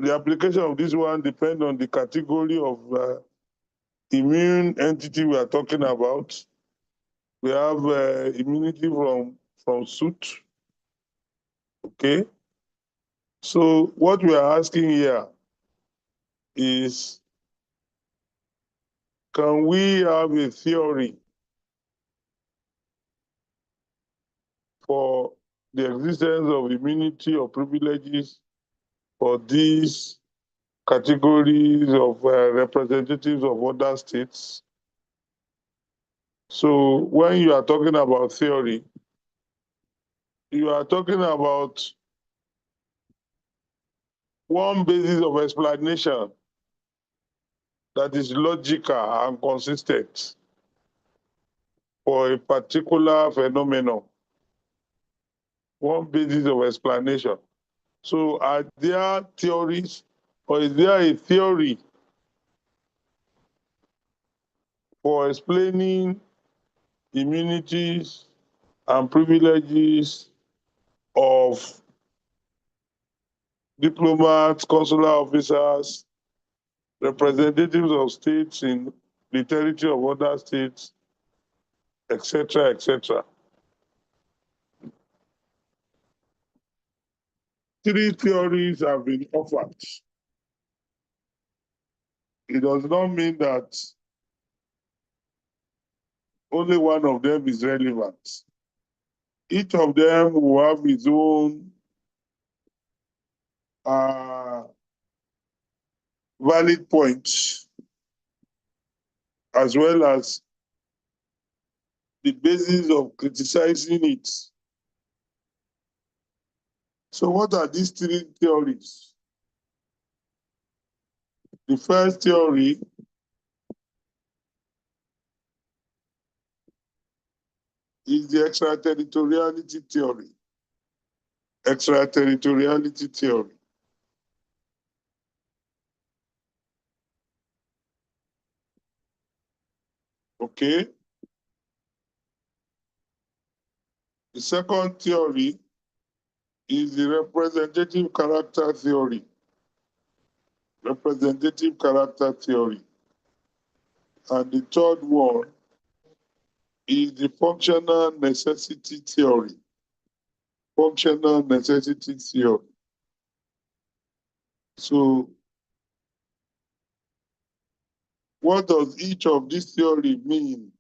the application of this one depends on the category of immune entity we are talking about. We have immunity from soot. Okay. So what we are asking here is, can we have a theory for the existence of immunity or privileges for these categories of representatives of other states? So when you are talking about theory, you are talking about one basis of explanation that is logical and consistent for a particular phenomenon. One basis of explanation. So are there theories, or is there a theory for explaining immunities and privileges of diplomats, consular officers, representatives of states in the territory of other states, etc., etc.? Three theories have been offered. It does not mean that only one of them is relevant. Each of them will have its own valid points, as well as the basis of criticizing it. So what are these three theories? The first theory is the extraterritoriality theory. Extraterritoriality theory. Okay. The second theory is the representative character theory. Representative character theory. And the third one is the functional necessity theory. Functional necessity theory. So what does each of these theory mean?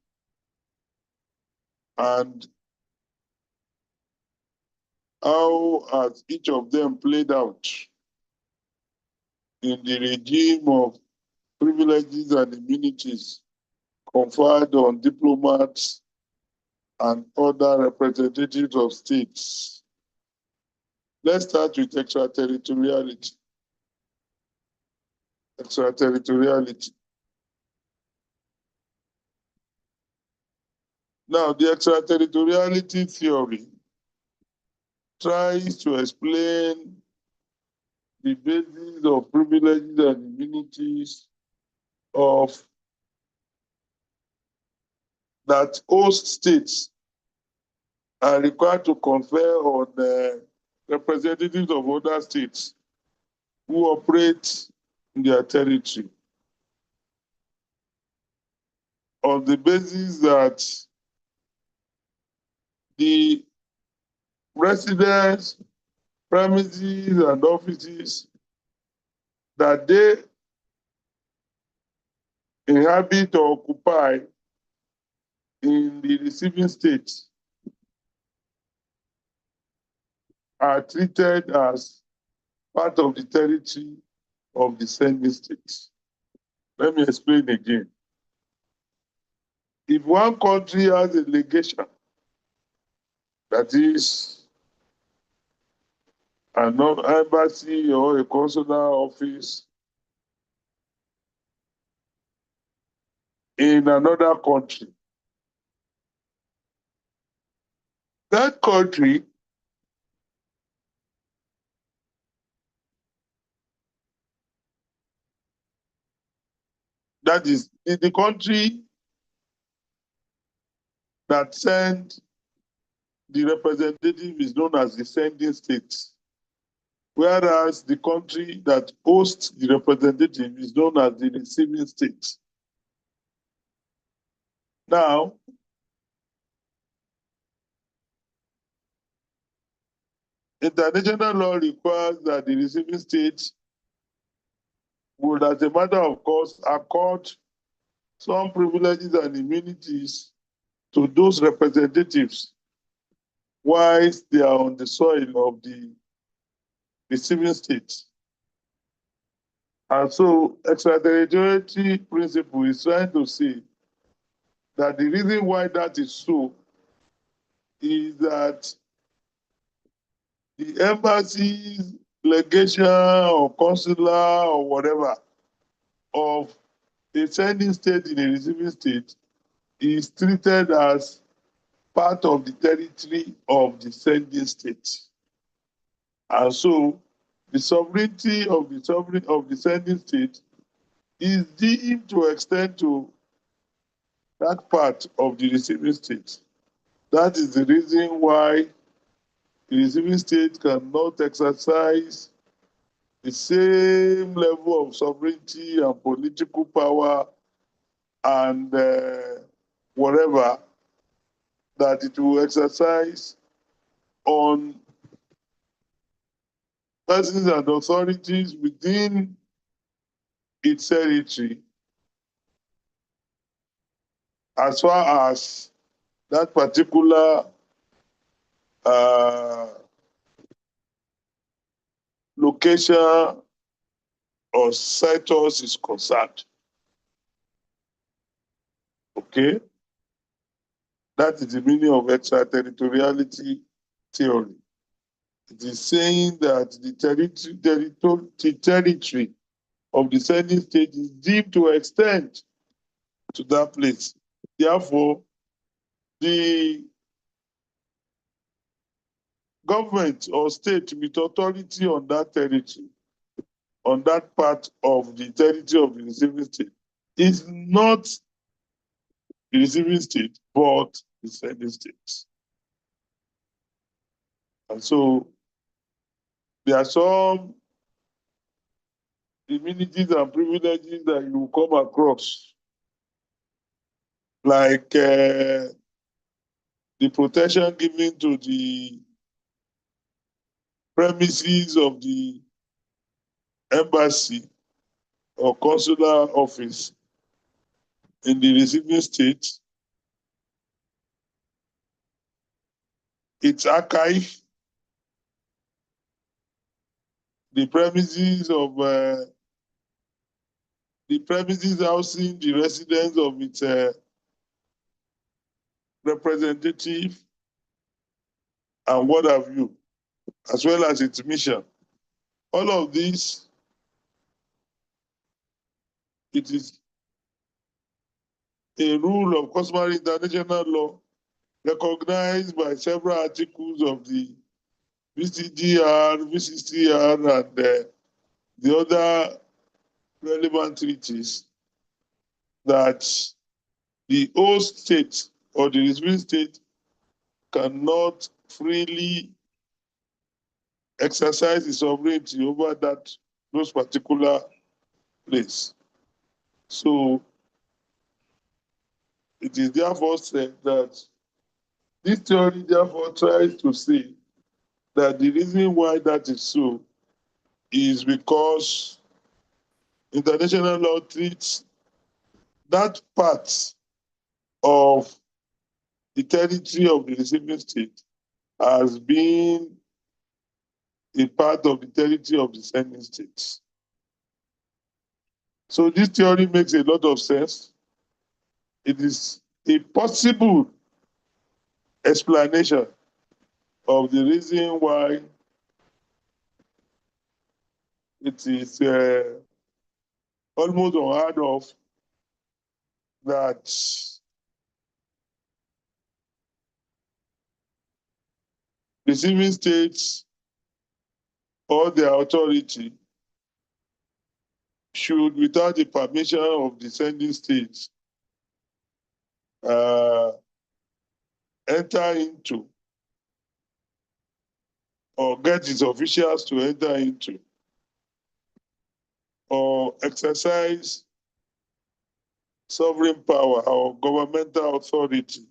And how has each of them played out in the regime of privileges and immunities conferred on diplomats and other representatives of states? Let's start with extraterritoriality. Extraterritoriality. Now, the extraterritoriality theory tries to explain the basis of privileges and immunities of that host states are required to confer on representatives of other states who operate in their territory, on the basis that the residence, premises, and offices that they inhabit or occupy in the receiving state are treated as part of the territory of the sending state. Let me explain again. If one country has a legation, that is an embassy or a consular office in another country, that country that is the country that sent the representative is known as the sending state. whereas the country that hosts the representative is known as the receiving state. Now, international law requires that the receiving state would, as a matter of course, accord some privileges and immunities to those representatives whilst they are on the soil of the receiving state. And so extraterritoriality principle is trying to say that the reason why that is so is that the embassies, legation, or consular, or whatever, of a sending state in a receiving state is treated as part of the territory of the sending state. And so the sovereignty of the sending state is deemed to extend to that part of the receiving state. That is the reason why the receiving state cannot exercise the same level of sovereignty and political power and whatever that it will exercise on persons and authorities within its territory as far as that particular uh, location or situs is concerned. Okay? That is the meaning of extraterritoriality theory. It is saying that the territory of the sending state is deemed to extend to that place. Therefore, the government or state with authority on that territory, on that part of the territory of the receiving state, is not the receiving state, but the sending state. And so there are some immunities and privileges that you will come across, like the protection given to the premises of the embassy or consular office in the receiving state, its archive, the premises of the premises housing the residence of its representative, and what have you, as well as its mission. All of this, it is a rule of customary international law recognized by several articles of the VCGR, VCCR, and the other relevant treaties that the host state or the receiving state cannot freely exercise its sovereignty over those particular place. So it is therefore said that this theory therefore tries to say that the reason why that is so is because international law treats that part of the territory of the receiving state as being a part of the territory of the sending states. So this theory makes a lot of sense. It is a possible explanation of the reason why it is almost unheard of that receiving states or their authority should, without the permission of the sending states, enter into or get its officials to enter into or exercise sovereign power or governmental authority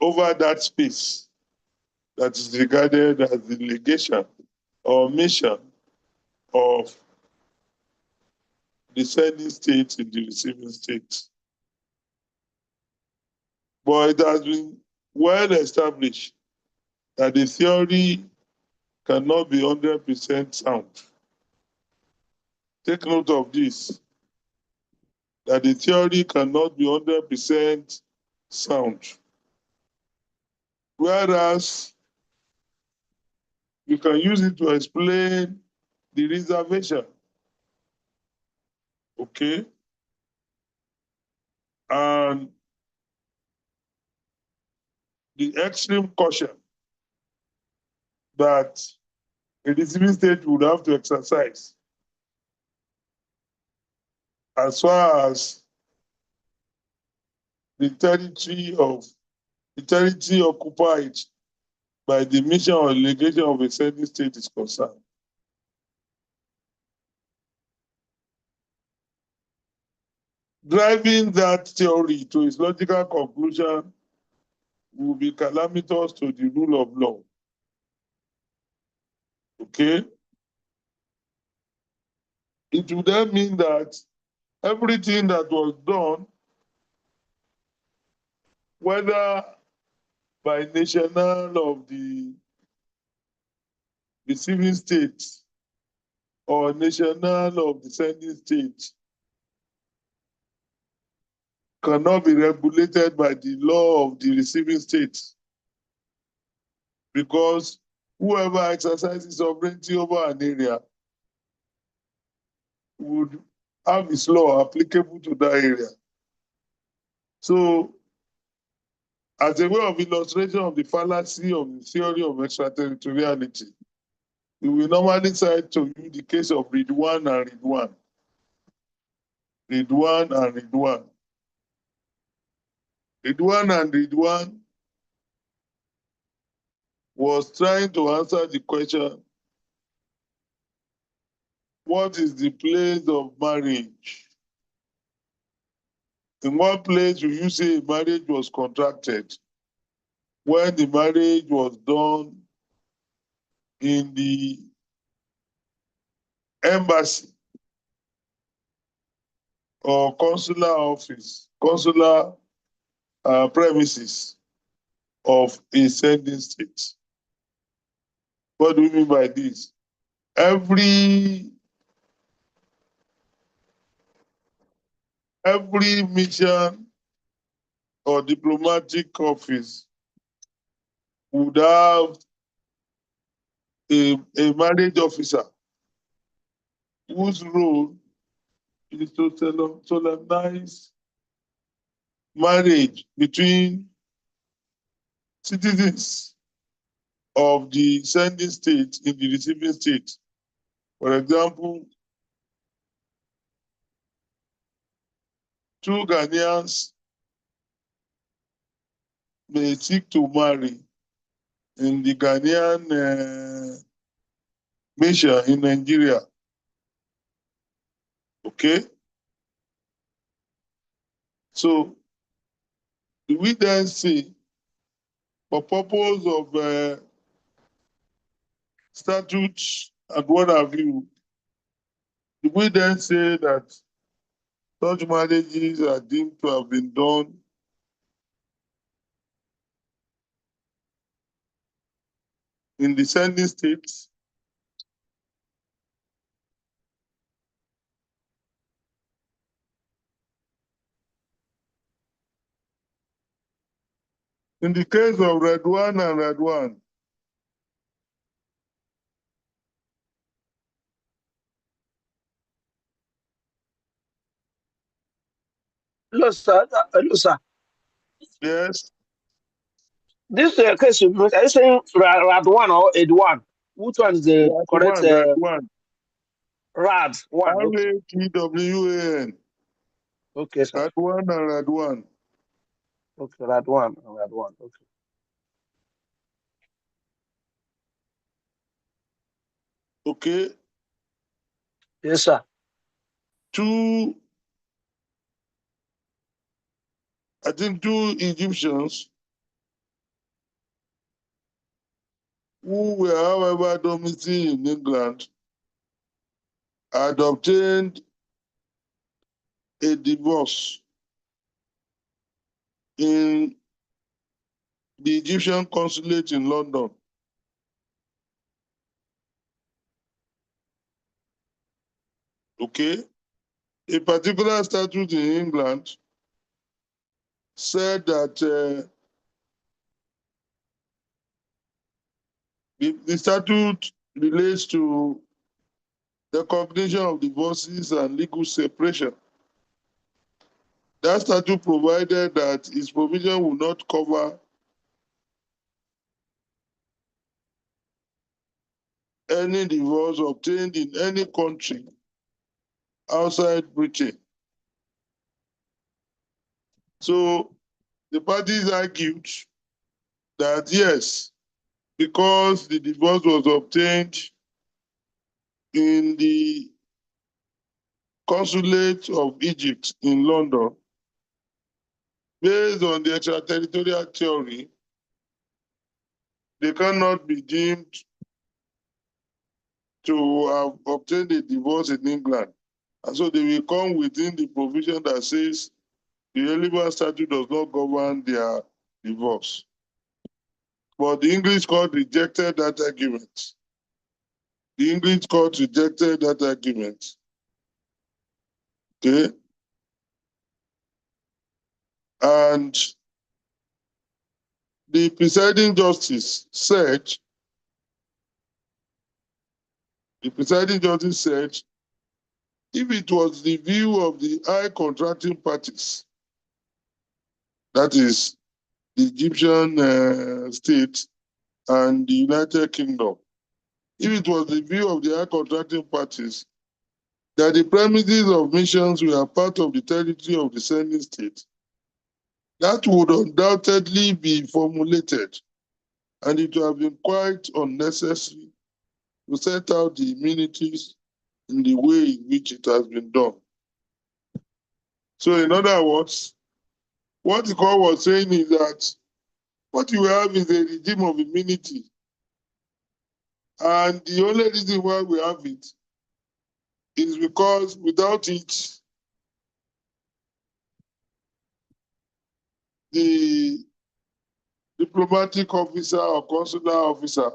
over that space that is regarded as the legation or mission of the sending state in the receiving state. But it has been well established that the theory cannot be 100% sound. Take note of this, that the theory cannot be 100% sound. Whereas you can use it to explain the reservation, okay? And the extreme caution that a receiving state would have to exercise as far as the territory occupied by the mission or legation of a sending state is concerned. Driving that theory to its logical conclusion will be calamitous to the rule of law. Okay? It would then mean that everything that was done, whether by national of the receiving state or national of the sending state, cannot be regulated by the law of the receiving state, because whoever exercises sovereignty over an area would have its law applicable to that area. So, as a way of illustration of the fallacy of the theory of extraterritoriality, we will normally cite to you the case of Ridwan and Ridwan. Ridwan and Ridwan. Ridwan and Ridwan was trying to answer the question, what is the place of marriage? In what place will you say marriage was contracted when the marriage was done in the embassy or consular office, consular premises of a sending state? What do we mean by this? Every mission or diplomatic office would have a marriage officer whose role is to solemnize marriage between citizens of the sending state in the receiving state. For example, two Ghanaians may seek to marry in the Ghanaian mission in Nigeria. Okay? So, we then say, for purpose of statutes and what have you, we then say that such marriages are deemed to have been done in the sending states in the case of Redwan and Redwan. Hello, sir. Hello, sir. Yes. This case, are you saying Rad one or Ed one? Which one is the correct Redwan. Rad one? Okay. Ratwan. Okay, sir. Redwan and Redwan. Okay, Rad one. Rad one. Okay. Okay. Yes, sir. I think two Egyptians who were, however, domiciled in England had obtained a divorce in the Egyptian consulate in London. Okay. A particular statute in England said that the statute relates to the recognition of divorces and legal separation. That statute provided that its provision will not cover any divorce obtained in any country outside Britain. So the parties argued that yes, because the divorce was obtained in the consulate of Egypt in London, based on the extraterritorial theory, they cannot be deemed to have obtained a divorce in England. And so they will come within the provision that says the relevant statute does not govern their divorce. But the English court rejected that argument. The English court rejected that argument. Okay? And the presiding justice said, if it was the view of the high contracting parties, that is the Egyptian state and the United Kingdom, if it was the view of the high contracting parties that the premises of missions were part of the territory of the sending state, that would undoubtedly be formulated, and it would have been quite unnecessary to set out the immunities in the way in which it has been done. So in other words, what the court was saying is that what you have is a regime of immunity. And the only reason why we have it is because without it, the diplomatic officer or consular officer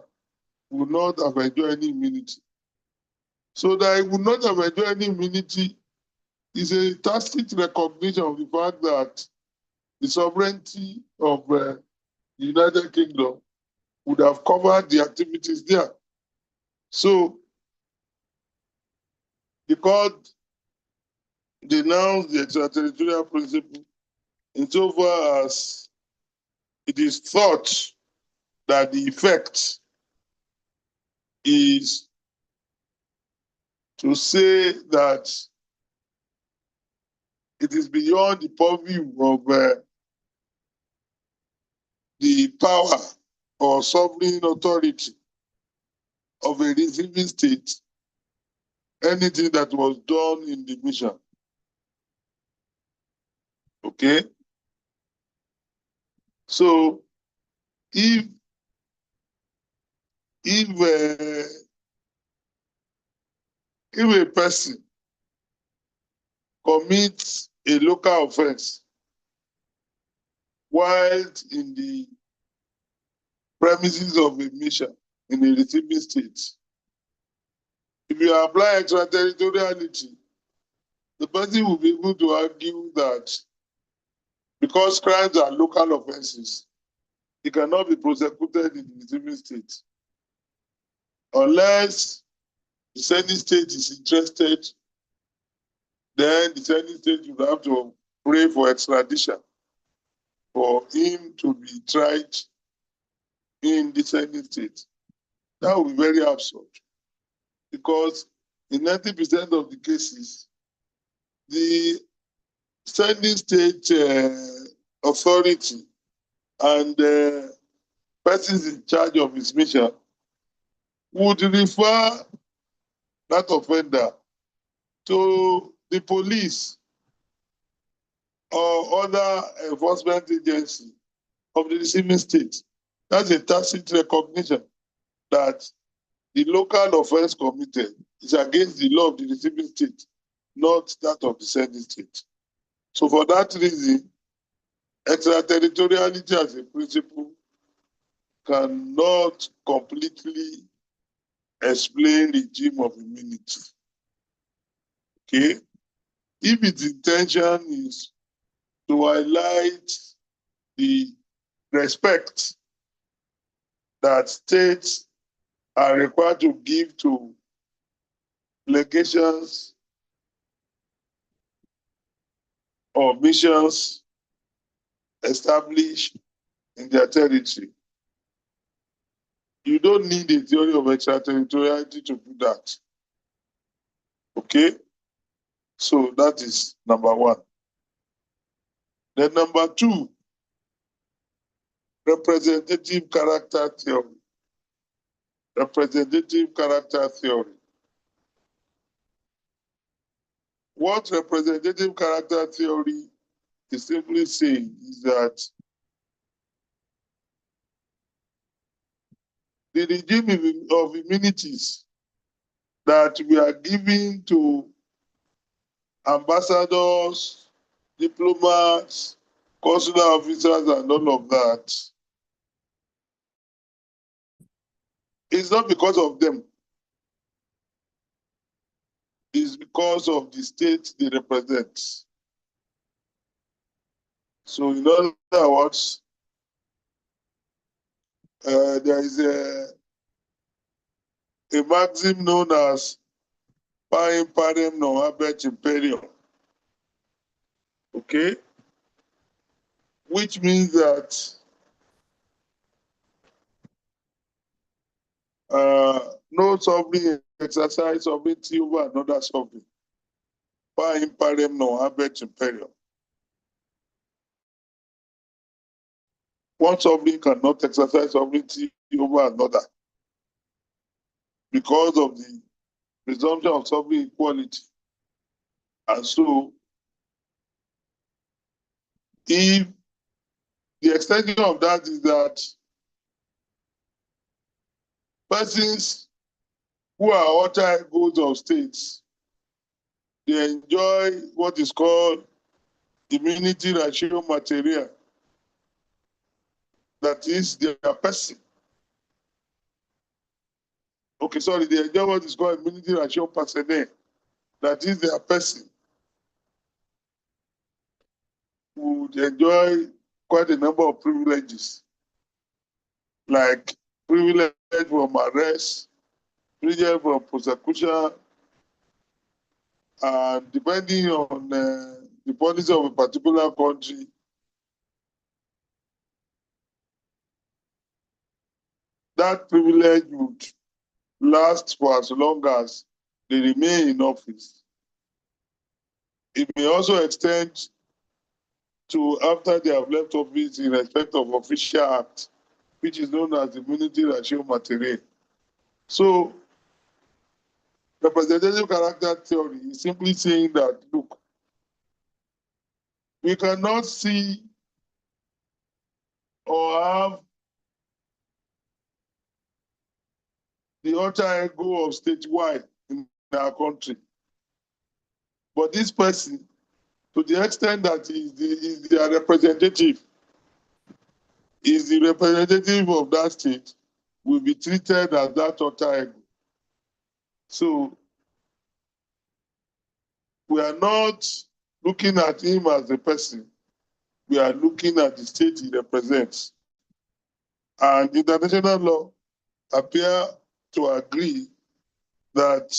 would not have enjoyed any immunity. So that it would not have enjoyed any immunity is a tacit recognition of the fact that the sovereignty of the United Kingdom would have covered the activities there. So the court denounced the extraterritorial principle insofar as it is thought that the effect is to say that it is beyond the purview of the power or sovereign authority of a receiving state, anything that was done in the mission. Okay? So if a person commits a local offense while in the premises of a mission in a receiving state, if you apply extraterritoriality, the person will be able to argue that because crimes are local offenses, it cannot be prosecuted in the receiving state unless the sending state is interested. Then the sending state will have to pray for extradition for him to be tried in the sending state. That would be very absurd because in 90% of the cases, the sending state authority and persons in charge of his mission would refer that offender to the police or other enforcement agency of the receiving state. That's a tacit recognition that the local offense committed is against the law of the receiving state, not that of the sending state. So for that reason, extraterritoriality as a principle cannot completely explain regime of immunity. Okay? If its intention is to highlight the respect that states are required to give to legations or missions established in their territory. You don't need a theory of extraterritoriality to do that. Okay? So that is number one. Then number two, representative character theory. Representative character theory. What representative character theory is simply saying is that the regime of immunities that we are giving to ambassadors, diplomats, consular officers, and all of that is not because of them. It's because of the state they represent. So in other words, there is a maxim known as "Paem parem non habet imperium." Okay? Which means that no sovereign exercise sovereignty over another sovereign. Paem parem non habet imperium. One sovereign cannot exercise sovereignty over another because of the presumption of sovereign equality. And so, if the extension of that is that persons who are alter egos of states, they enjoy what is called immunity ratio material. That is their person. Okay, sorry, they enjoy what is called immunity ratio personnel. That is their person. Would enjoy quite a number of privileges, like privilege from arrest, privilege from prosecution, and depending on the policy of a particular country, that privilege would last for as long as they remain in office. It may also extend to after they have left office in respect of official act, which is known as immunity ratio material. So, representative character theory is simply saying that, look, we cannot see or have the alter ego of statewide in our country. But this person, to the extent that is their representative, is the representative of that state, will be treated as that alter ego. So we are not looking at him as a person. We are looking at the state he represents. And international law appear to agree that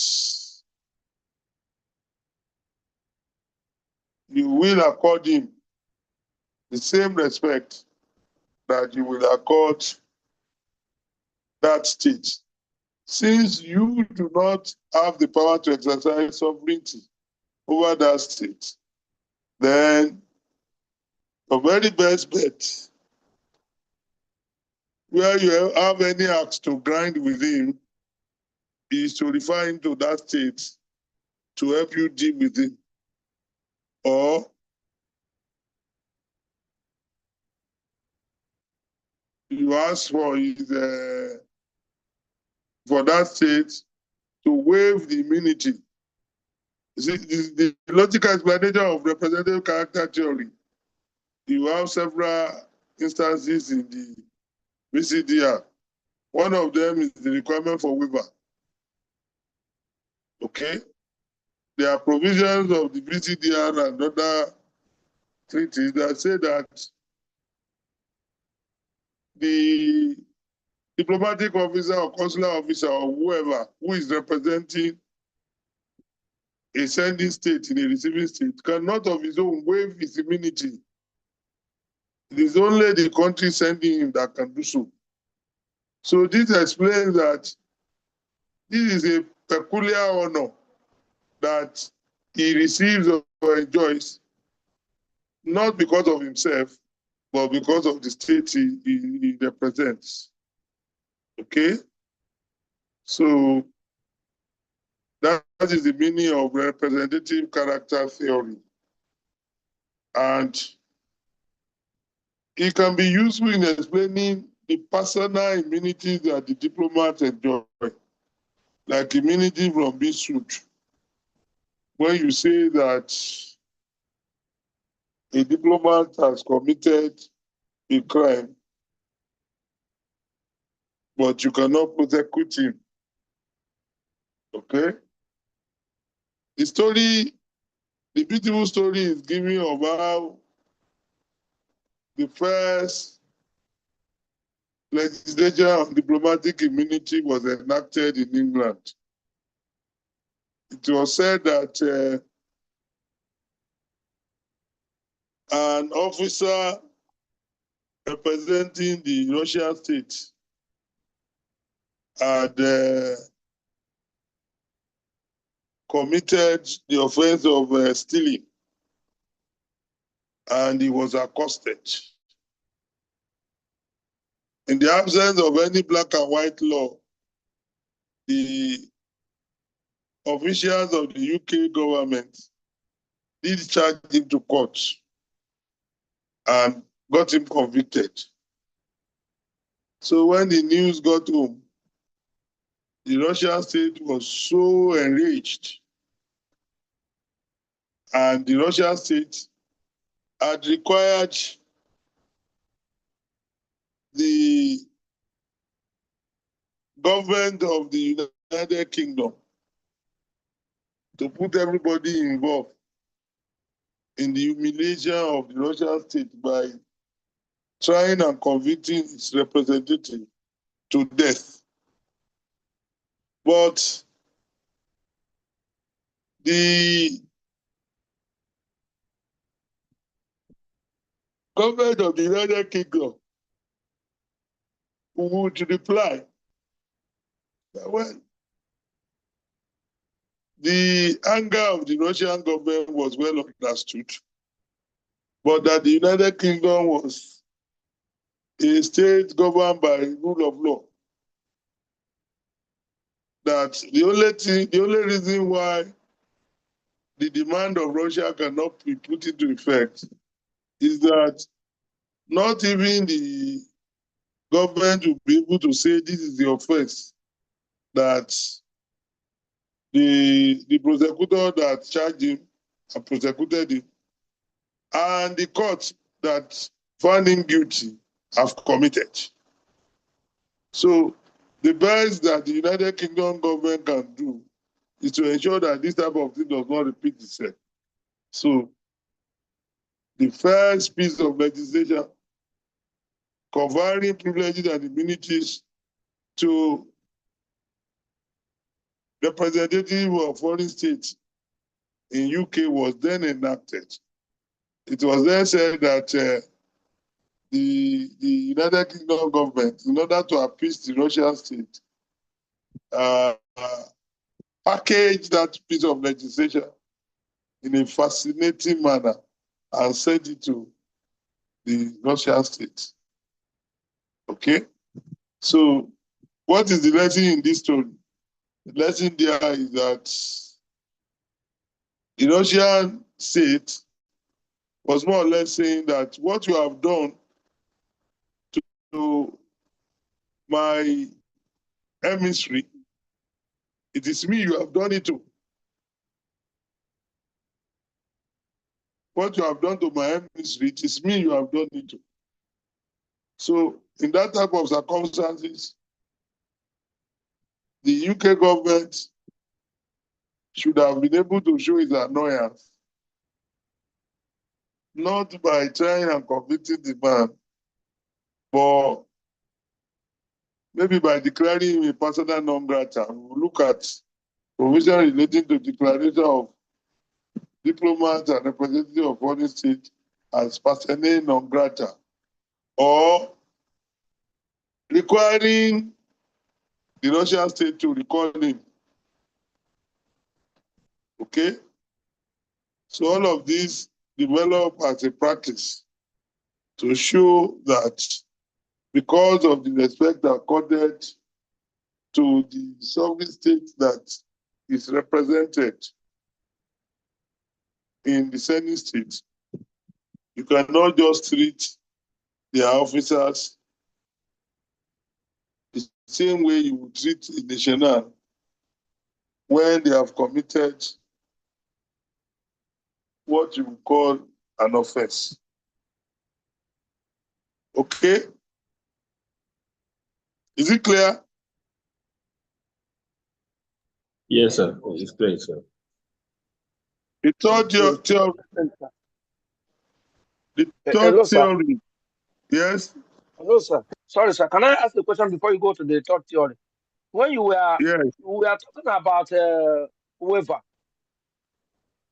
you will accord him the same respect that you will accord that state. Since you do not have the power to exercise sovereignty over that state, then the very best bet, where you have any axe to grind with him, is to refer him to that state to help you deal with it. Or you ask for his, for that state to waive the immunity. See, the logical explanation of representative character theory. You have several instances in the VCDR. One of them is the requirement for waiver. Okay? There are provisions of the VCDR and other treaties that say that the diplomatic officer or consular officer or whoever who is representing a sending state in a receiving state cannot of his own waive his immunity. It is only the country sending him that can do so. So this explains that this is a peculiar honor that he receives or enjoys, not because of himself, but because of the state he represents. Okay? So that is the meaning of representative character theory. And it can be useful in explaining the personal immunities that the diplomats enjoy, like immunity from being sued. When you say that a diplomat has committed a crime, but you cannot prosecute him. Okay? The story, the beautiful story is giving of how the first legislation on diplomatic immunity was enacted in England. It was said that an officer representing the Russian state had committed the offense of stealing, and he was accosted. In the absence of any black and white law, the officials of the UK government did charge him to court and got him convicted. So when the news got home, the Russian state was so enraged, and the Russian state had required the government of the United Kingdom to put everybody involved in the humiliation of the Russian state by trying and convicting its representative to death. But the government of the United Kingdom would reply that, well, the anger of the Russian government was well understood, but that the United Kingdom was a state governed by rule of law. That the only reason why the demand of Russia cannot be put into effect is that not even the government will be able to say this is the offense that the prosecutor that charged him and prosecuted him and the court that found him guilty have committed. So the best that the United Kingdom government can do is to ensure that this type of thing does not repeat itself. So the first piece of legislation conferring privileges and immunities to representatives of foreign states in UK was then enacted. It was then said that the United Kingdom government, in order to appease the Russian state, packaged that piece of legislation in a fascinating manner and sent it to the Russian state. Okay? So what is the lesson in this story? The lesson there is that the Russian state was more or less saying that what you have done to my emissary, it is me you have done it to. What you have done to my emissary, it is me you have done it to. So in that type of circumstances, the UK government should have been able to show its annoyance, not by trying and convicting the man, but maybe by declaring him a persona non grata. We'll look at provision relating to declaration of diplomats and representatives of foreign state as persona non grata, or requiring the Russian state to recall him. Okay? So all of these develop as a practice to show that because of the respect accorded to the sovereign state that is represented in the sending state, you cannot just treat their officers the same way you would treat a national when they have committed what you call an offense. Okay? Is it clear? Yes, sir. It's clear, sir. The third theory. The Hello, third sir. theory. Yes? Hello, sir. Sorry, sir. Can I ask a question before you go to the third theory? When Yes. we are talking about waiver,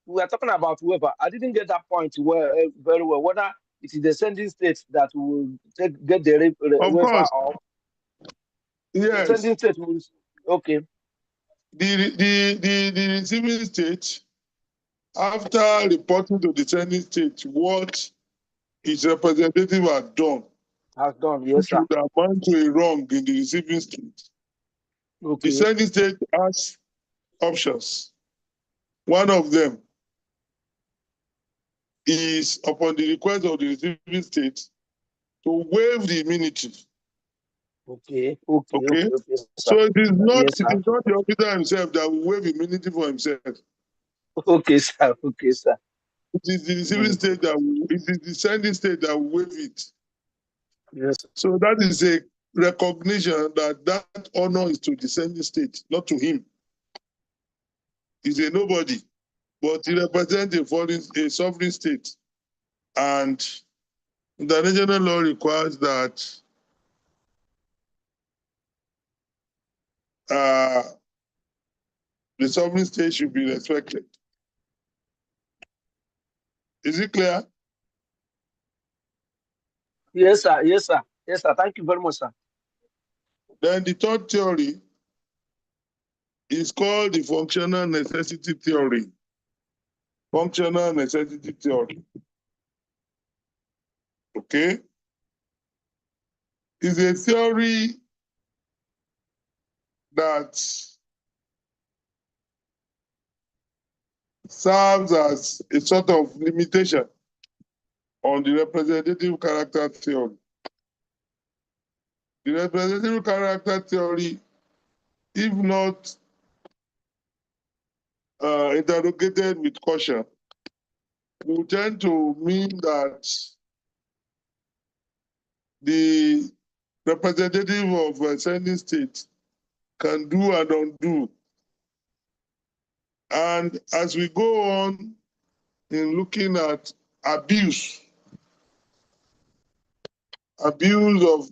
we are talking about waiver. I didn't get that point very well. Whether it is the sending state that will get the Of waiver, course. or the Yes. sending state will. Okay. The receiving state, after reporting to the sending state what its representative had done, Has done. Yes, which sir. would amount to a wrong in the receiving state, the Okay. sending state has options. One of them is, upon the request of the receiving state, to waive the immunity. Okay. Okay. Okay? Okay. Okay, So sir. it is not Yes, sir. the officer himself that will waive immunity for himself. Okay, sir. Okay, sir. It is the receiving state that will, it is the sending state that will waive it. Yes. So that is a recognition that that honor is to the sending state, not to him. He's a nobody, but he represents a sovereign state. And international law requires that the sovereign state should be respected. Is it clear? Yes, sir. Yes, sir. Yes, sir. Thank you very much, sir. Then the third theory is called the functional necessity theory. Functional necessity theory. Okay? It's a theory that serves as a sort of limitation on the representative character theory. The representative character theory, if not interrogated with caution, will tend to mean that the representative of a sending state can do and undo. And as we go on in looking at abuse of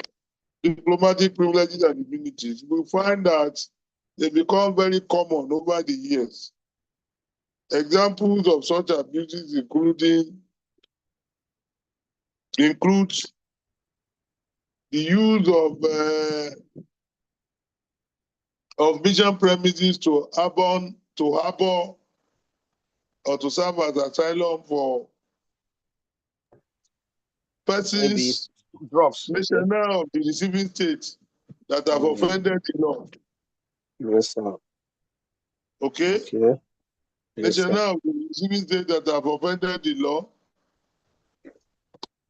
diplomatic privileges and immunities, we find that they become very common over the years. Examples of such abuses include the use of mission premises to harbor or to serve as asylum for Maybe persons drugs. Okay. national of the receiving state that have offended the law. Yes, sir. Okay? Okay. Yes, sir. National of the receiving state that have offended the law.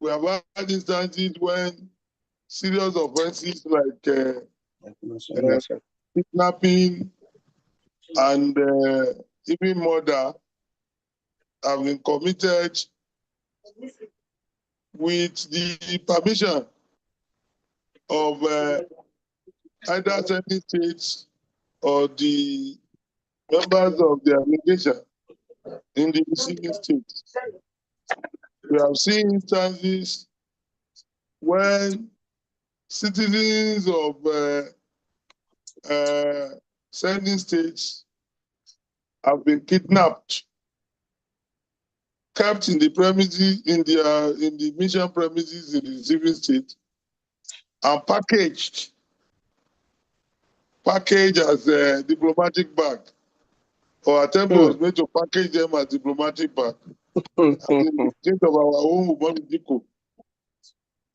We have had instances when serious offenses like Yes, sir. kidnapping and even murder have been committed with the permission of either certain states or the members of the application in the receiving state. We have seen instances when citizens of sending states have been kidnapped, kept in the premises in the mission premises in the receiving state, and packaged as a diplomatic bag, or attempt was made to package them as diplomatic bag. In the case of our own Ubonidiko.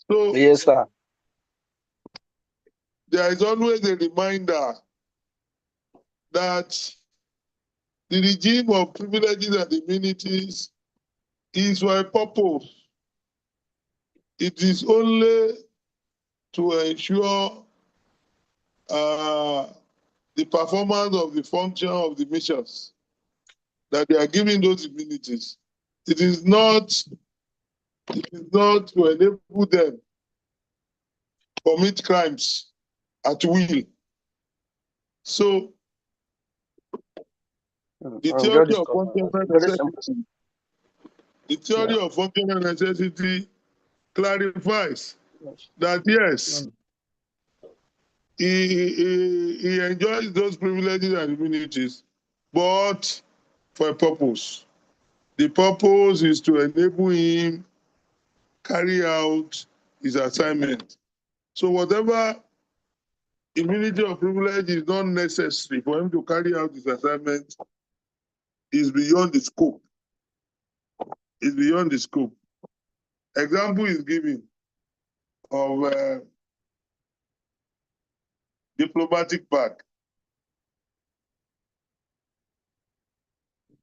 So Yes, sir. there is always a reminder that the regime of privileges and immunities is for a purpose. It is only to ensure the performance of the function of the missions that they are giving those immunities. It is not to enable them commit crimes at will. So the theory of functional Very simple. necessity, the theory of functional necessity clarifies that yes, he enjoys those privileges and immunities, but for a purpose. The purpose is to enable him carry out his assignment. So whatever immunity or privilege is not necessary for him to carry out his assignment is beyond the scope. Is beyond the scope. Example is given of diplomatic bag.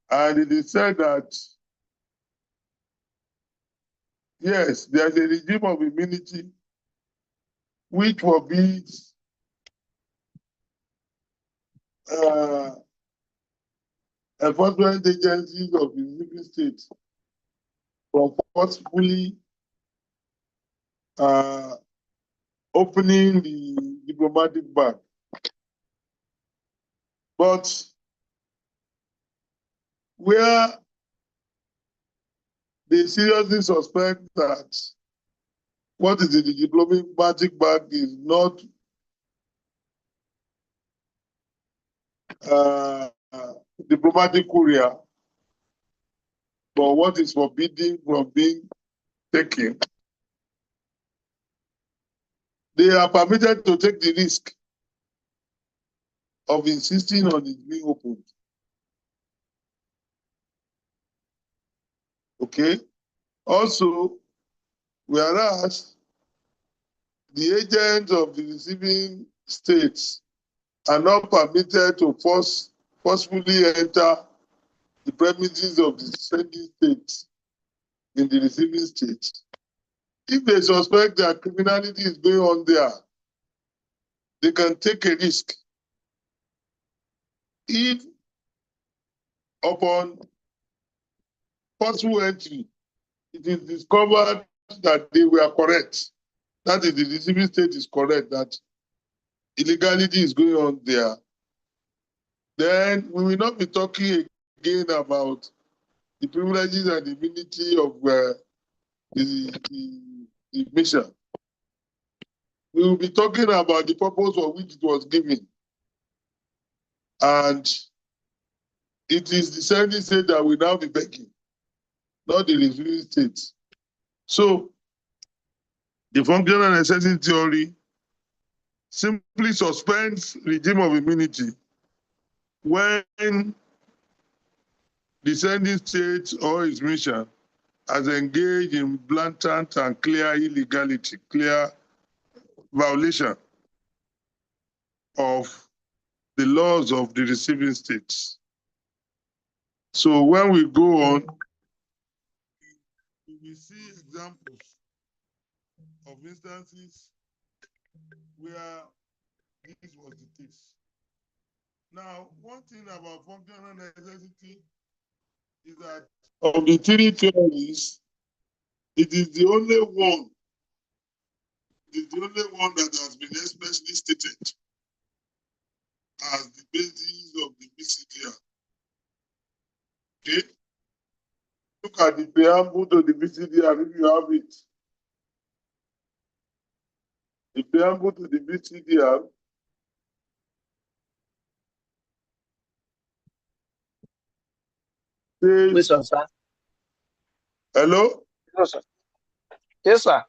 And it is said that, yes, there's a regime of immunity which forbids enforcement agencies of the receiving state from forcefully opening the diplomatic bag. But where they seriously suspect that what is in the diplomatic bag is not diplomatic courier, but what is forbidden from being taken, they are permitted to take the risk of insisting on it being opened. Okay? Also, whereas the agents of the receiving states are not permitted to forcefully enter the premises of the sending state in the receiving state. If they suspect that criminality is going on there, they can take a risk. If upon forceful entry, it is discovered that they were correct, that is, the receiving state is correct, that illegality is going on there, then we will not be talking again about the privileges and immunity of the mission. We will be talking about the purpose for which it was given. And it is the sending state that will now be begging, not the receiving state. So the functional necessity theory simply suspends regime of immunity when the sending state or its mission has engaged in blatant and clear illegality, clear violation of the laws of the receiving states. So when we go on, we will see examples of instances where this was the case. Now, one thing about functional necessity is that of the three theories, it is the only one. It is the only one that has been especially stated as the basis of the BCDR. Okay? Look at the preamble to the BCDR if you have it. The preamble to the BCDR says, Listen, sir. hello? Yes, sir. Yes, sir.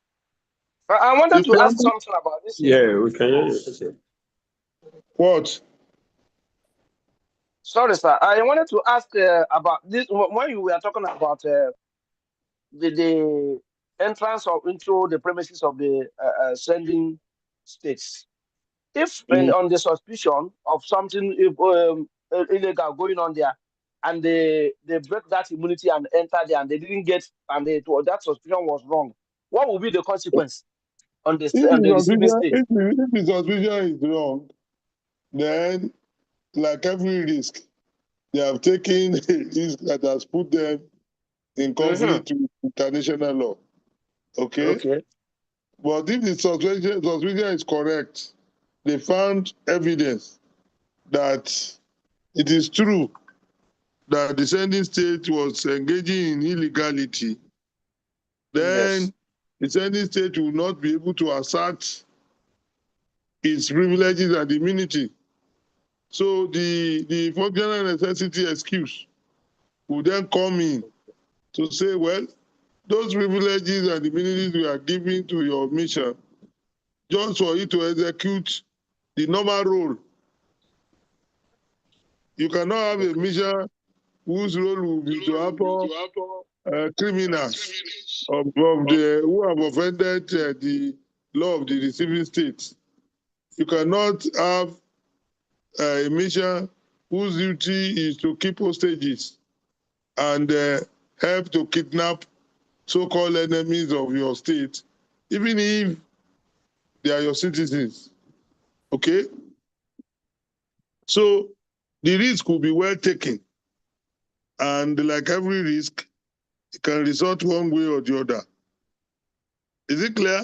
I The wanted to ask preamble? something about this. Yeah, we can hear you. What? Sorry, sir. I wanted to ask about this when you were talking about the entrance of into the premises of the sending states. If Mm. on the suspicion of something illegal going on there, and they break that immunity and enter there, and they didn't get, and that suspicion was wrong, what will be the consequence on on the receiving state? If the suspicion is wrong, then like every risk, they have taken a risk that has put them in Mm-hmm. conflict with international law. Okay? Okay. But if the suspicion is correct, they found evidence that it is true that the sending state was engaging in illegality, Yes. then the sending state will not be able to assert its privileges and immunity. So the functional necessity excuse will then come in to say, well, those privileges and immunities we are giving to your mission just for you to execute the normal role. You cannot have a Okay. mission whose role will be to help criminals who have offended the law of the receiving state. You cannot have a mission whose duty is to keep hostages and help to kidnap so-called enemies of your state, even if they are your citizens. Okay? So the risk will be well taken. And like every risk, it can result one way or the other. Is it clear?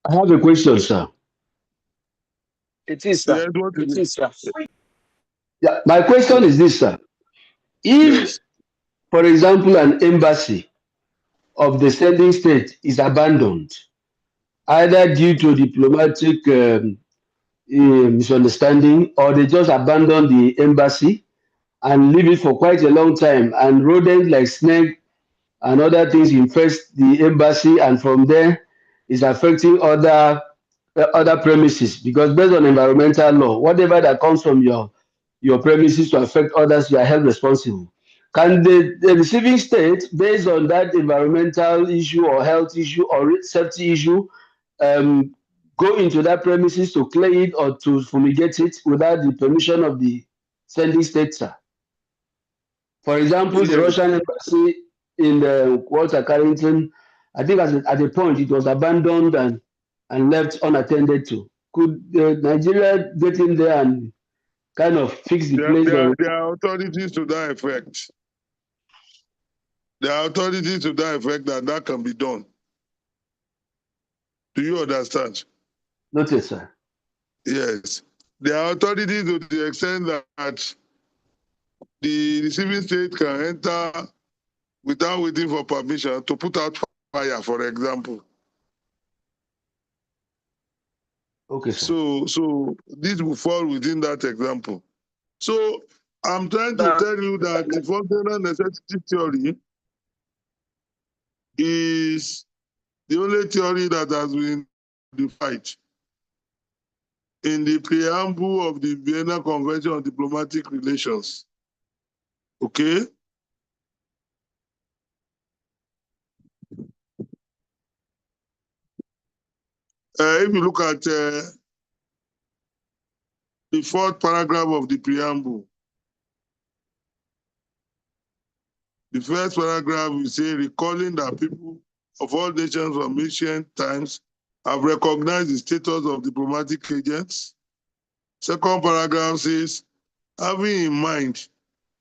I have a question, sir. It is, sir. Yes, what It is is, sir. Yeah, my question is this, sir. If, Yes. for example, an embassy of the sending state is abandoned, either due to diplomatic misunderstanding, or they just abandon the embassy and leave it for quite a long time, and rodents like snake and other things infest the embassy, and from there is affecting other premises, because based on environmental law, whatever that comes from your premises to affect others, you are held responsible. Can the receiving state, based on that environmental issue or health issue or safety issue, um, go into that premises to clear it or to fumigate it without the permission of the sending state, sir? For example, the Yes. Russian embassy in Walter Carrington, I think at a point it was abandoned and left unattended to. Could Nigeria get in there and kind of fix the place? Or There are authorities to that effect. There are authorities to that effect that can be done. Do you understand? notice, sir? Yes. There are authorities to the extent that the receiving state can enter without waiting for permission to put out fire, for example. Okay, sir. So this will fall within that example. So I'm trying to Now, tell you that the functional necessity theory is the only theory that has been defined in the preamble of the Vienna Convention on Diplomatic Relations. Okay? If you look at the fourth paragraph of the preamble. The first paragraph will say, recalling that people of all nations from ancient times have recognized the status of diplomatic agents. Second paragraph says, having in mind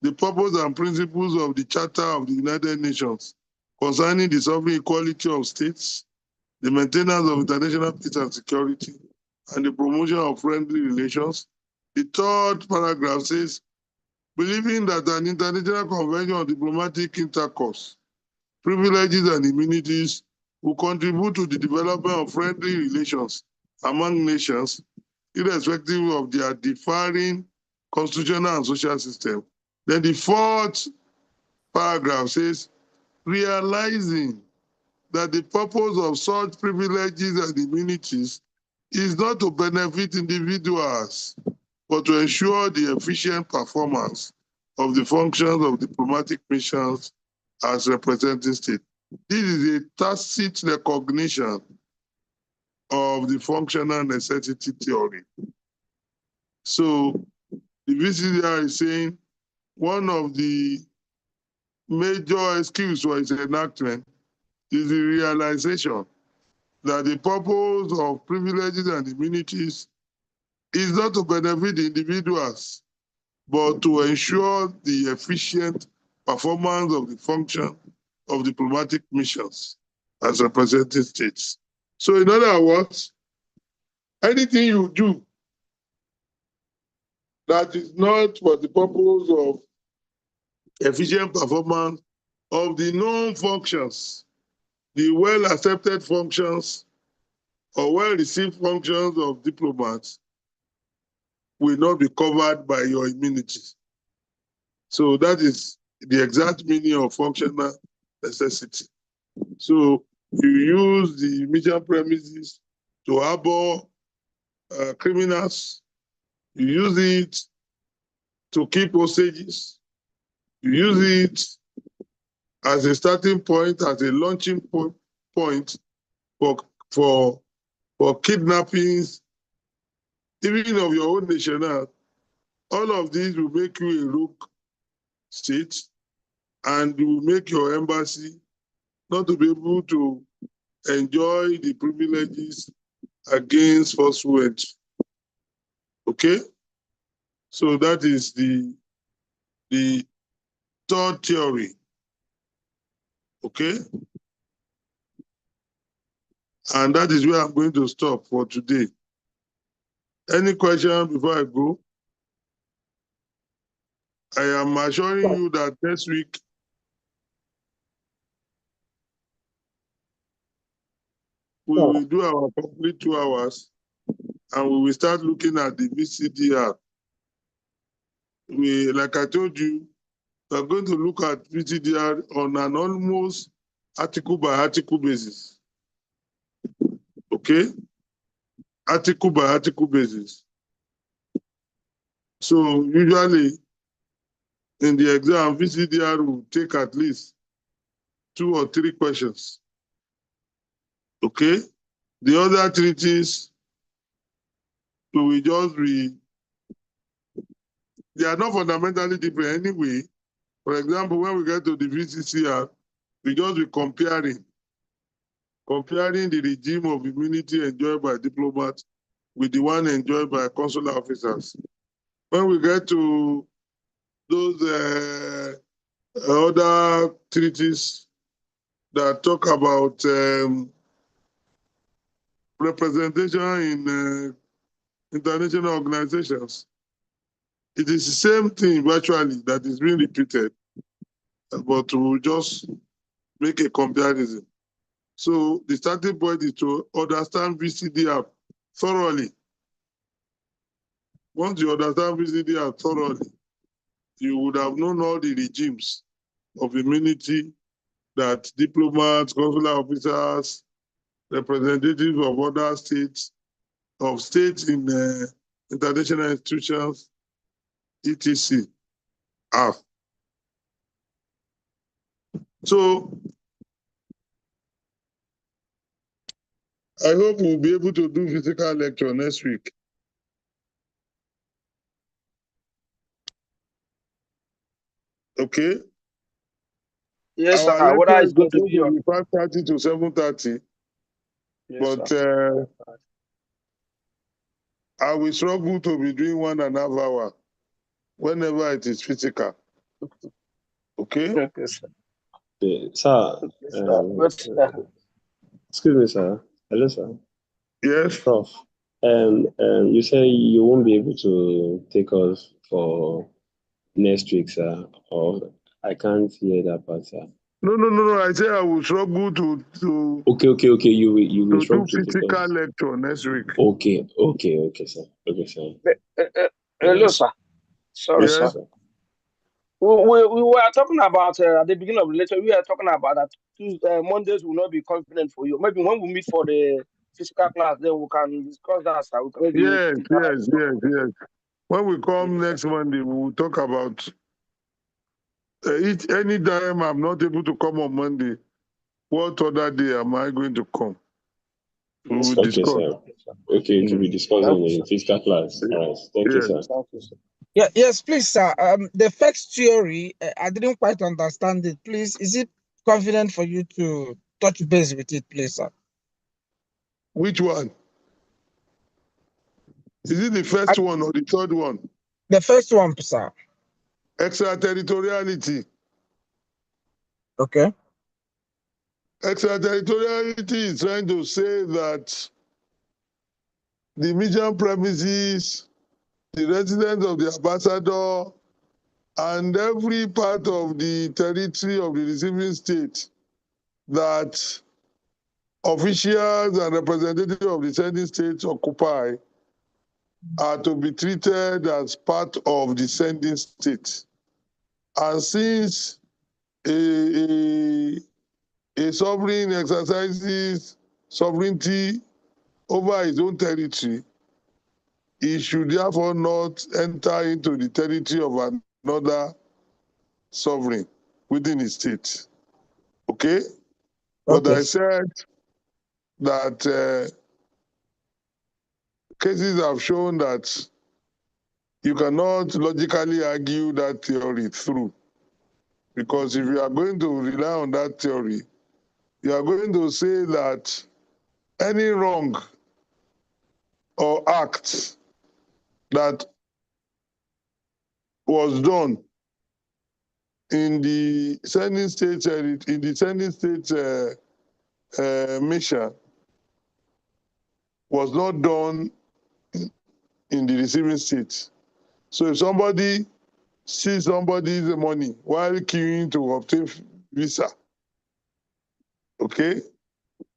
the purpose and principles of the Charter of the United Nations concerning the sovereign equality of states, the maintenance of international peace and security, and the promotion of friendly relations. The third paragraph says, believing that an international convention on diplomatic intercourse, privileges and immunities will contribute to the development of friendly relations among nations, irrespective of their differing constitutional and social system. Then the fourth paragraph says, realizing that the purpose of such privileges and immunities is not to benefit individuals, but to ensure the efficient performance of the functions of diplomatic missions as representing state. This is a tacit recognition of the functional necessity theory. So the VCDR is saying one of the major excuses for its enactment is the realization that the purpose of privileges and immunities is not to benefit individuals, but to ensure the efficient performance of the function of diplomatic missions as representing states. So in other words, anything you do that is not for the purpose of efficient performance of the known functions, the well-accepted functions or well-received functions of diplomats will not be covered by your immunity. So that is the exact meaning of functional necessity. So you use the mission premises to harbor criminals, you use it to keep hostages, you use it as a starting point, as a launching point for kidnappings, even of your own national. All of these will make you a rogue state and will make your embassy not to be able to enjoy the privileges against forceful entry. Okay? So that is the third theory. Okay? And that is where I'm going to stop for today. Any question before I go? I am assuring you that next week we will do our complete 2 hours and we will start looking at the VCDR. Like I told you, we are going to look at VCDR on an almost article by article basis. Okay? Article by article basis. So usually in the exam, VCDR will take at least 2 or 3 questions. Okay? The other treaties will just be, they are not fundamentally different anyway. For example, when we get to the VCCR, we just be comparing the regime of immunity enjoyed by diplomats with the one enjoyed by consular officers. When we get to those other treaties that talk about representation in international organizations, it is the same thing virtually that is being repeated, but we'll just make a comparison. So the starting point is to understand VCDR thoroughly. Once you understand VCDR thoroughly, you would have known all the regimes of immunity that diplomats, consular officers, representatives of other states, of states in international institutions, etc. have. So I hope we'll be able to do physical lecture next week. Okay. Yes, Our sir. Whether lecture it's is going to supposed be to on. be 5:30 to 7:30, Yes, but sir. I will struggle to be doing 1.5 hours whenever it is physical. Okay. Okay, sir. Okay, sir, Okay, sir. But excuse me, sir. Hello, sir. Yes. Prof. You say you won't be able to take us for next week, sir, or I can't hear that part, sir. No. I say I will struggle to Okay. You will do struggle to take physical us. lecture next week. Okay, sir. Okay, sir. hello, sir. Sorry, Okay, sir. Yes. sir. We were talking about at the beginning of the lecture. We were talking about that Tuesday, Mondays will not be confident for you. Maybe when we meet for the physical class, then we can discuss that, sir. We can maybe Yes. interact. When we come Yes, sir. next Monday, we will talk about each any time I'm not able to come on Monday. What other day am I going to come? We Yes, will sir. Okay, discuss. sir. Okay, to be discussed Thank in you, the sir. physical class. All right. Thank you, Yes. sir. Thank you, sir. Yeah, yes, please, sir. The first theory, I didn't quite understand it. Please, is it convenient for you to touch base with it, please, sir? Which one? Is it the I, first one or the third one? the first one, sir. Extraterritoriality. Okay. Extraterritoriality is trying to say that the mission premises, the residence of the ambassador, and every part of the territory of the receiving state that officials and representatives of the sending states occupy are to be treated as part of the sending state. And since a, a sovereign exercises sovereignty over his own territory, he should therefore not enter into the territory of another sovereign within his state. Okay? But Okay. I said that cases have shown that you cannot logically argue that theory through. Because if you are going to rely on that theory, you are going to say that any wrong or act that was done in the sending state mission was not done in the receiving state. So if somebody sees somebody's money while queuing to obtain visa, okay,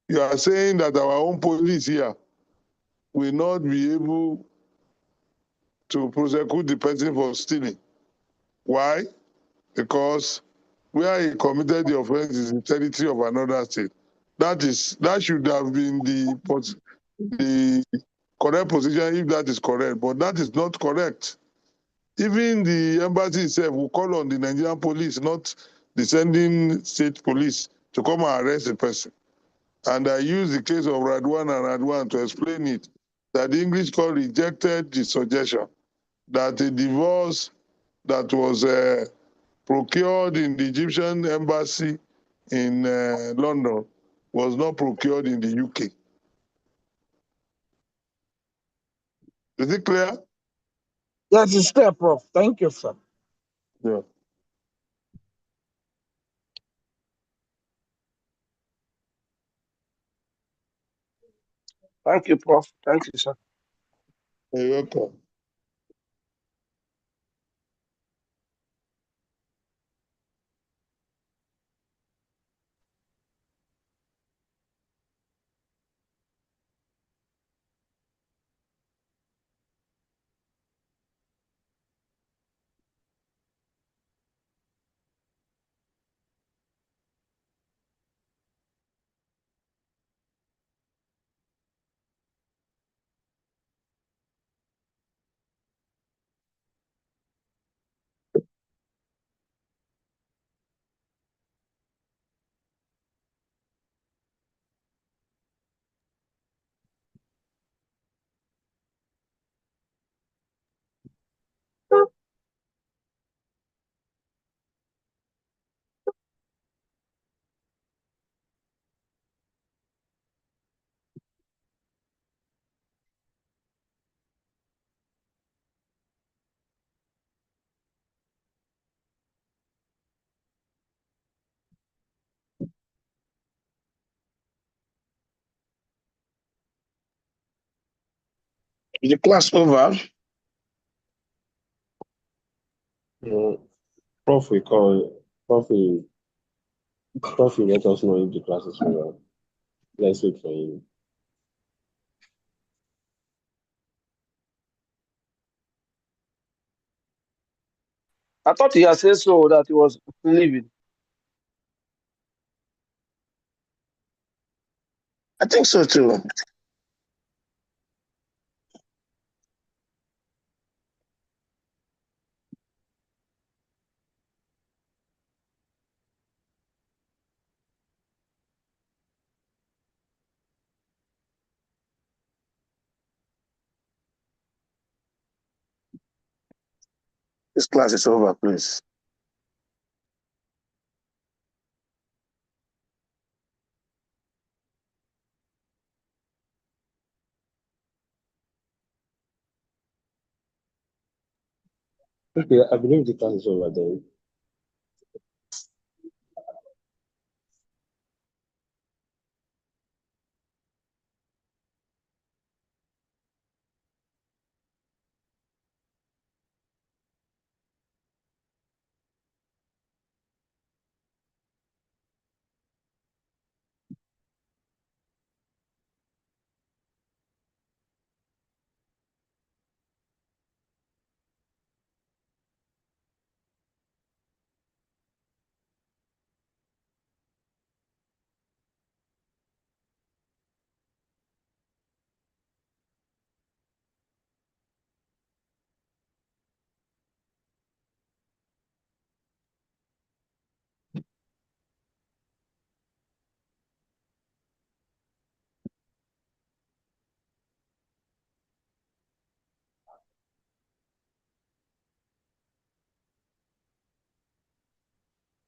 you are saying that our own police here will not be able to prosecute the person for stealing. Why? Because where he committed the offense is in territory of another state. That should have been the correct position if that is correct, but that is not correct. Even the embassy itself will call on the Nigerian police, not the sending state police, to come and arrest the person. And I use the case of Radwan and Radwan to explain it, that the English court rejected the suggestion that a divorce that was procured in the Egyptian embassy in London was not procured in the UK. Is it clear? Yes, it's clear, Prof. Thank you, sir. Yeah. Thank you, Prof. Thank you, sir. You're welcome. Is the class over? Prof will call. Prof will let us know if the class is over. Let's wait for him. I thought he had said so that he was leaving. I think so too. This class is over, please. Okay, I believe the class is over then.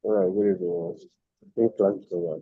All right, good evening. I think class is over.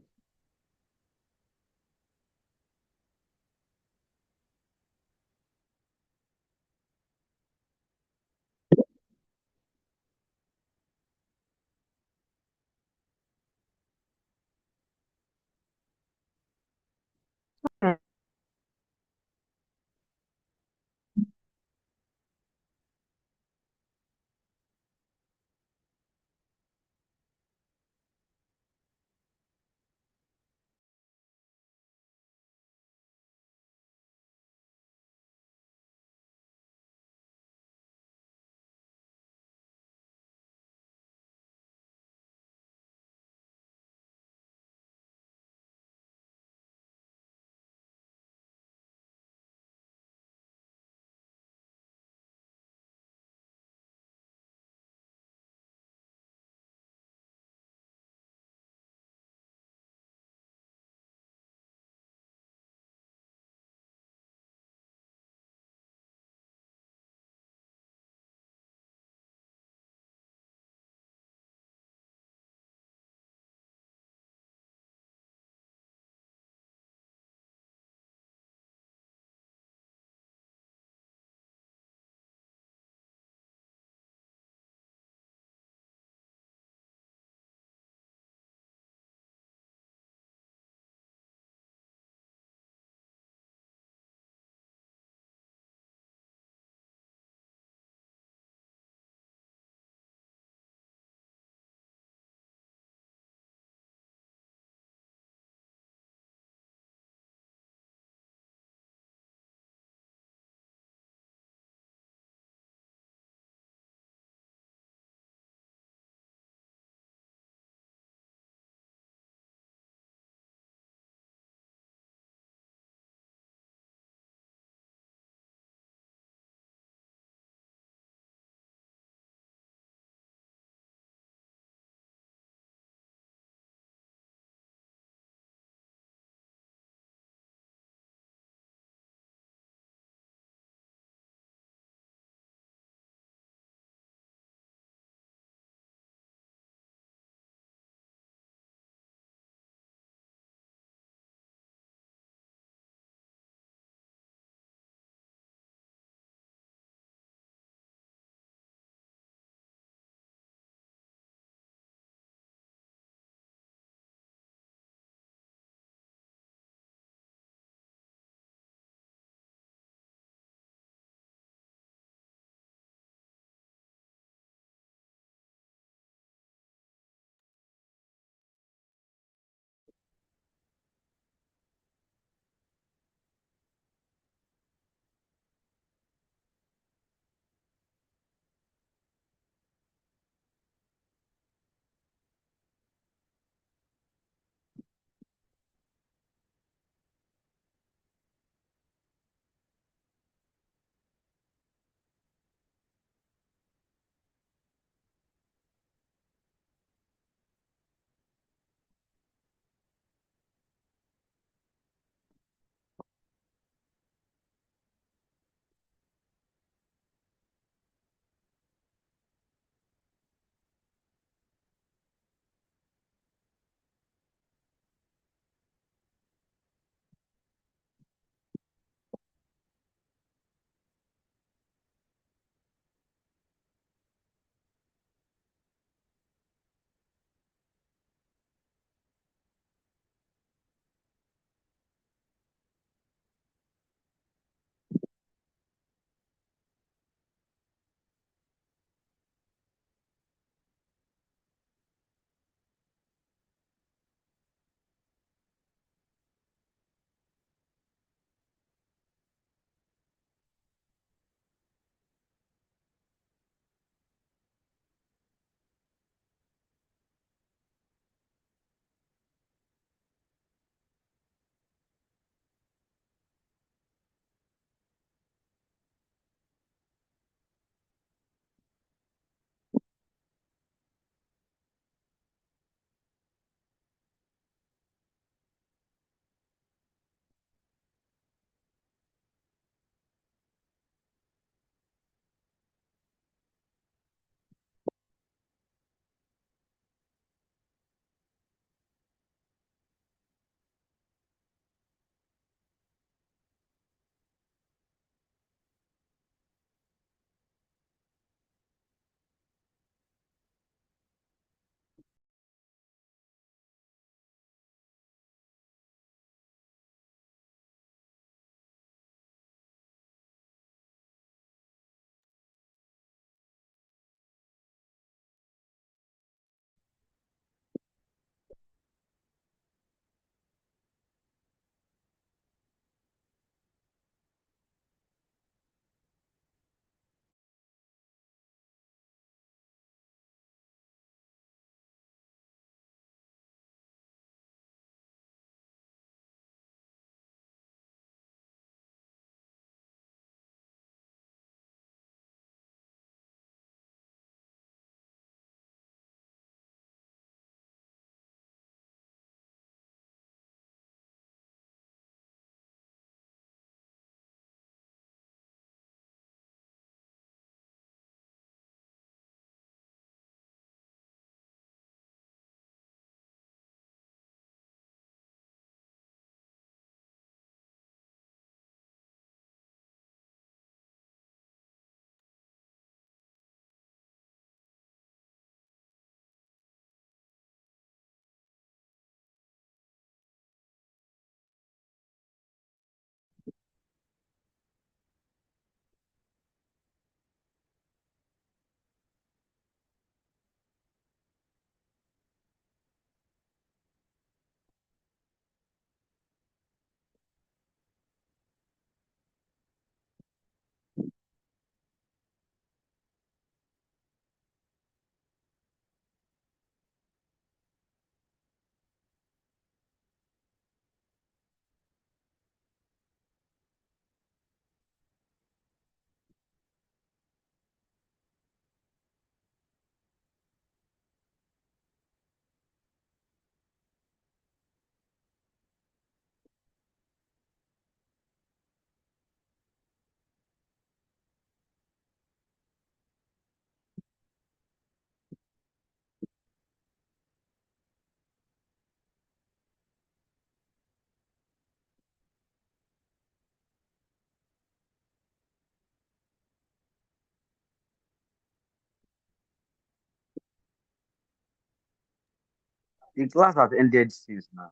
The class has ended since now.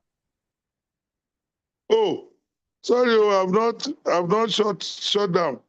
Oh, sorry, I've not shut down.